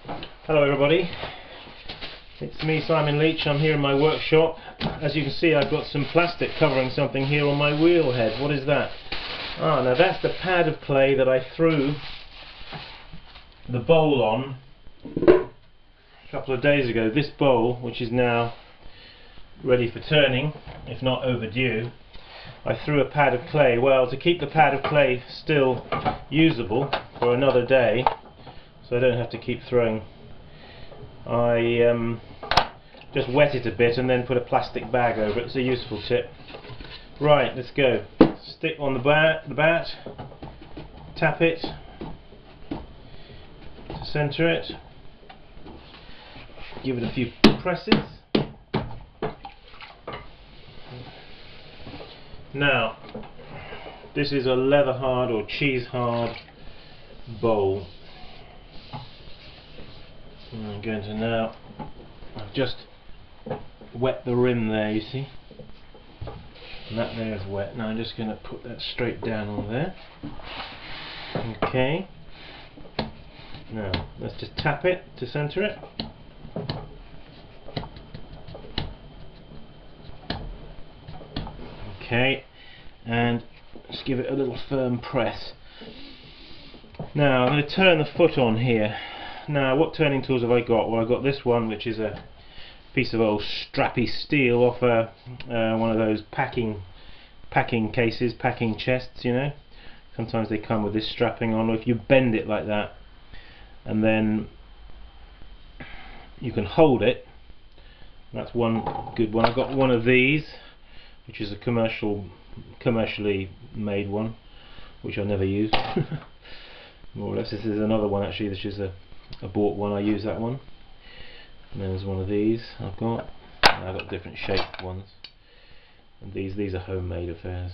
Hello everybody, it's me, Simon Leach. I'm here in my workshop. As you can see, I've got some plastic covering something here on my wheel head. What is that? Now that's the pad of clay that I threw the bowl on a couple of days ago. This bowl, which is now ready for turning, if not overdue, I threw a pad of clay. Well, to keep the pad of clay still usable for another day, so I don't have to keep throwing, I just wet it a bit and then put a plastic bag over it. It's a useful tip. Right, let's go. Stick on the bat, tap it to centre it, give it a few presses. Now, this is a leather hard or cheese hard bowl. I'm going to now, I've just wet the rim there, you see, and that there is wet. Now I'm just going to put that straight down on there. Okay, now let's just tap it to centre it. Okay, and just give it a little firm press. Now I'm going to turn the foot on here. Now, what turning tools have I got? Well, I've got this one, which is a piece of old strappy steel off one of those packing cases, packing chests, you know. Sometimes they come with this strapping on, or if you bend it like that, and then you can hold it. That's one good one. I've got one of these, which is a commercially made one, which I never use. More or less. This is another one actually. This is a bought one. I use that one. And then there's one of these I've got. I've got different shaped ones. And these are homemade affairs.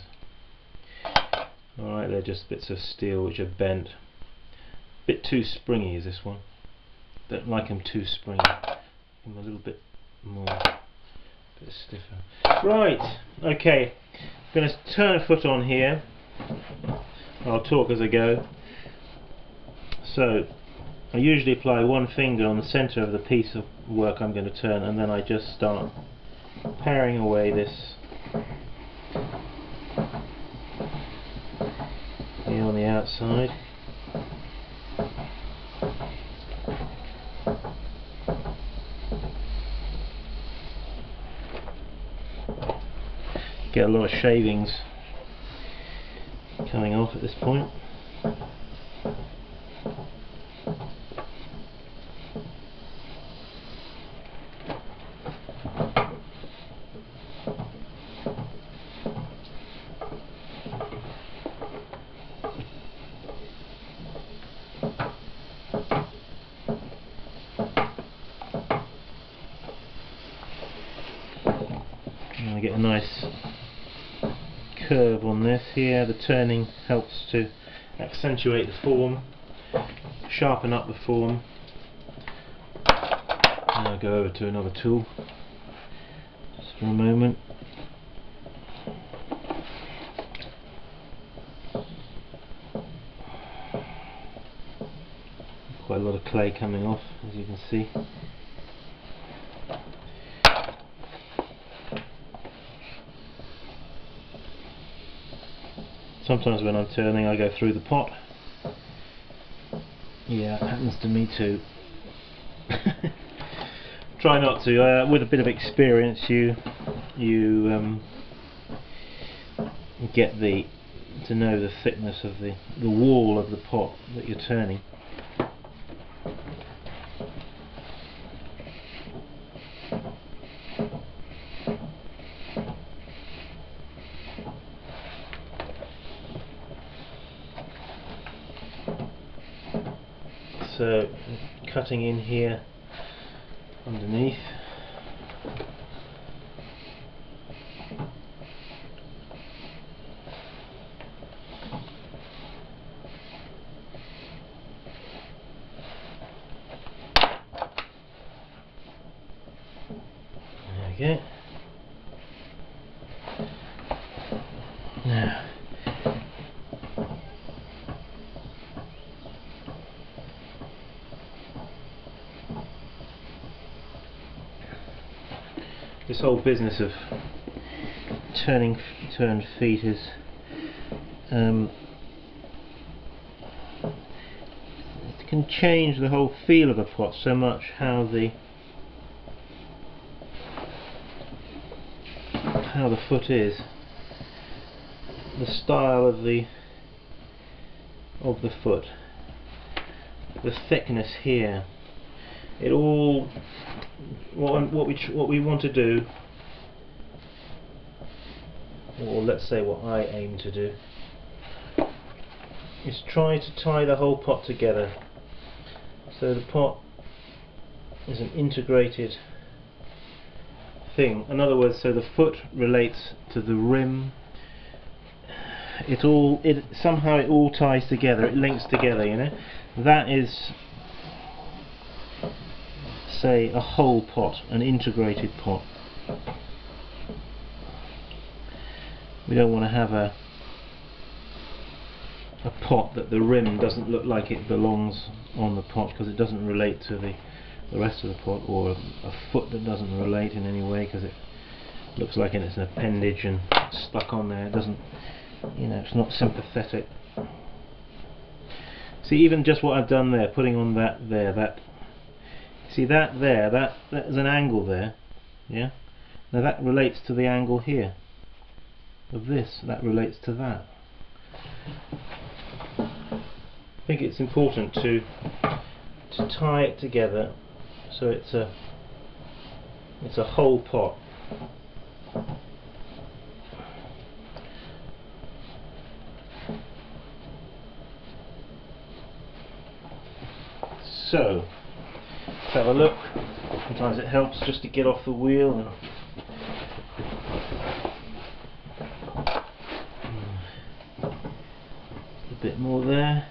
Alright, they're just bits of steel which are bent. A bit too springy is this one. Don't like them too springy. Give them a little bit more, a bit stiffer. Right, okay. I'm going to turn a foot on here. I'll talk as I go. So, I usually apply one finger on the centre of the piece of work I'm going to turn, and then I just start paring away this here on the outside. Get a lot of shavings coming off at this point. I get a nice curve on this here. The turning helps to accentuate the form, sharpen up the form. And I'll go over to another tool just for a moment. Quite a lot of clay coming off, as you can see. Sometimes when I'm turning I go through the pot. Yeah, it happens to me too. Try not to. With a bit of experience you get to know the thickness of the wall of the pot that you're turning. So, cutting in here underneath. There we go. Now, this whole business of turned feet is it can change the whole feel of a pot so much. How the foot is, the style of the foot, the thickness here, it all, what we want to do, or let's say what I aim to do, is try to tie the whole pot together so the pot is an integrated thing. In other words, so the foot relates to the rim. Somehow it all ties together, it links together, you know. That is, say, a whole pot, an integrated pot. We don't want to have a pot that the rim doesn't look like it belongs on the pot because it doesn't relate to the rest of the pot, or a foot that doesn't relate in any way because it looks like it's an appendage and stuck on there. It doesn't, you know, it's not sympathetic. See, even just what I've done there, putting on that there, see that there, there's an angle there, yeah? Now that relates to the angle here of this, that relates to that. I think it's important to tie it together so it's a whole pot. So let's have a look. Sometimes it helps just to get off the wheel and a bit more there.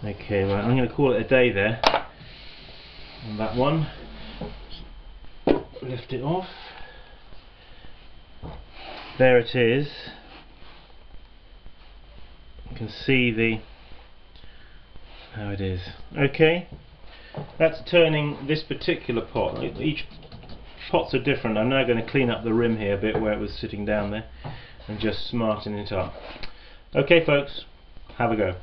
Okay, right, I'm going to call it a day there on that one. Lift it off. There it is. You can see how it is. Okay, that's turning this particular pot. Each pots are different. I'm now going to clean up the rim here a bit where it was sitting down there and just smarten it up. Okay folks, have a go.